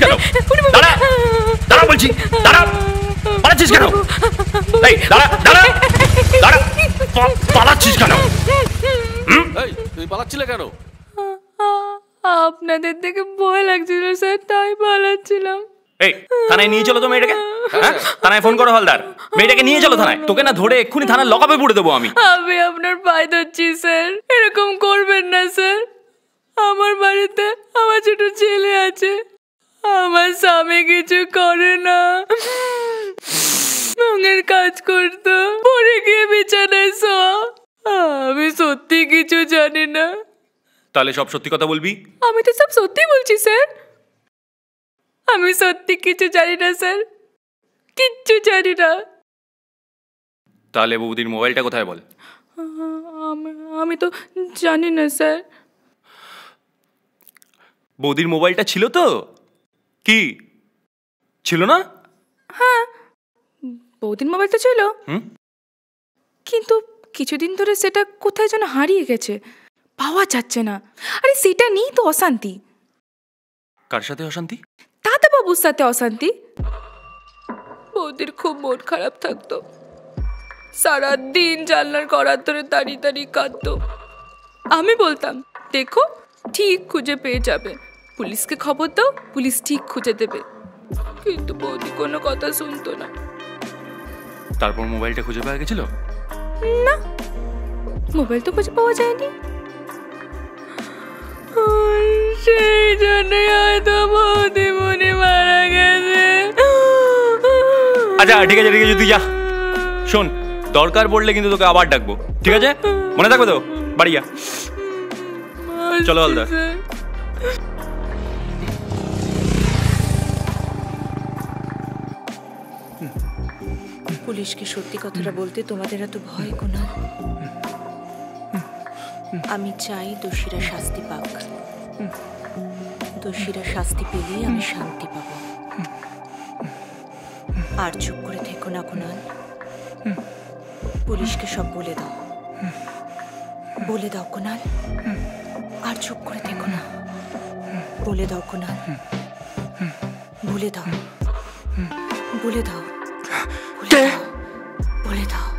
কেন? দাঁড়া দাঁড়া বলছি, দাঁড়া। পালাচ্ছিস কেন? এই দাঁড়া দাঁড়া দাঁড়া, পালাচ্ছিস কেন? এই তুই পালাচ্ছিলে কেন? আপনাদের দেখে ভয় লাগছিল স্যার, তাই পালাচ্ছিলাম। এই থানায় নিয়ে চলো তো মেয়েটাকে। হ্যাঁ থানায় ফোন করো হালদার, মেয়েটাকে নিয়ে চলো থানায়। তোকে না ধরে এক্ষুনি থানার লকআপে পুরে দেবো আমি। আমি আপনার পায়ে ধরছি স্যার, এরকম করবেন না স্যার। আমার বাড়িতে আমার ছোট ছেলে আছে, আমার স্বামী কিছু করে না, রঙের কাজ করতো, পরে গিয়ে বিছানায় শোয়া। আমি সত্যি কিছু জানি না। তাহলে সব সত্যি কথা বলবি? আমি তো সব সত্যি বলছি স্যার, আমি সত্যি কিছু জানি না স্যার, কিচ্ছু জানি না। তাহলে বৌদির মোবাইলটা কোথায় বল? আমি তো জানি না স্যার। বৌদির মোবাইলটা ছিল তো? কি ছিল না? হ্যাঁ বৌদির মোবাইল তো ছিল, কিন্তু কিছুদিন ধরে সেটা কোথায় যেন হারিয়ে গেছে, পাওয়া যাচ্ছে না। আরে সেটা নিয়েই তো অশান্তি। কার সাথে অশান্তি? দাদাবাবুর সাথে অশান্তি। বৌদির খুব মন খারাপ থাকতো, সারাদিন জানলার করার ধরে দাঁড়িয়ে দাঁড়িয়ে কাঁদতো। আমি বলতাম দেখো ঠিক খুঁজে পেয়ে যাবে, পুলিশকে খবর দাও, পুলিশ ঠিক খুঁজে দেবে, কিন্তু বৌদি কোনো কথা শুনতো না। তারপর মোবাইলটা খুঁজে পাওয়া গেছিল? না, মোবাইল তো খুঁজে পাওয়া যায়নি। সেই জন্যই হয়তো বৌদি মনে মারা গেছে। আচ্ছা ঠিক আছে ঠিক আছে, তুই যা। শোন, দরকার পড়লে কিন্তু তোকে আবার ডাকবো, ঠিক আছে? মনে থাকবে তো? বাড়ি যা। চলো হালদার। পুলিশকে সত্যি কথাটা বলতে তোমাদের এত ভয় কোনা? আমি চাই দোষীরা শাস্তি পাক, দোষীরা শাস্তি পেলেই আমি শান্তি পাব। আর চুপ করে থেকো না কুনাল, পুলিশকে সব বলে দাও, বলে দাও কুনাল। আর চুপ করে থেকো না, বলে দাও কুনাল, বলে দাও, বলে দাও, বলে দাও, বলে দাও।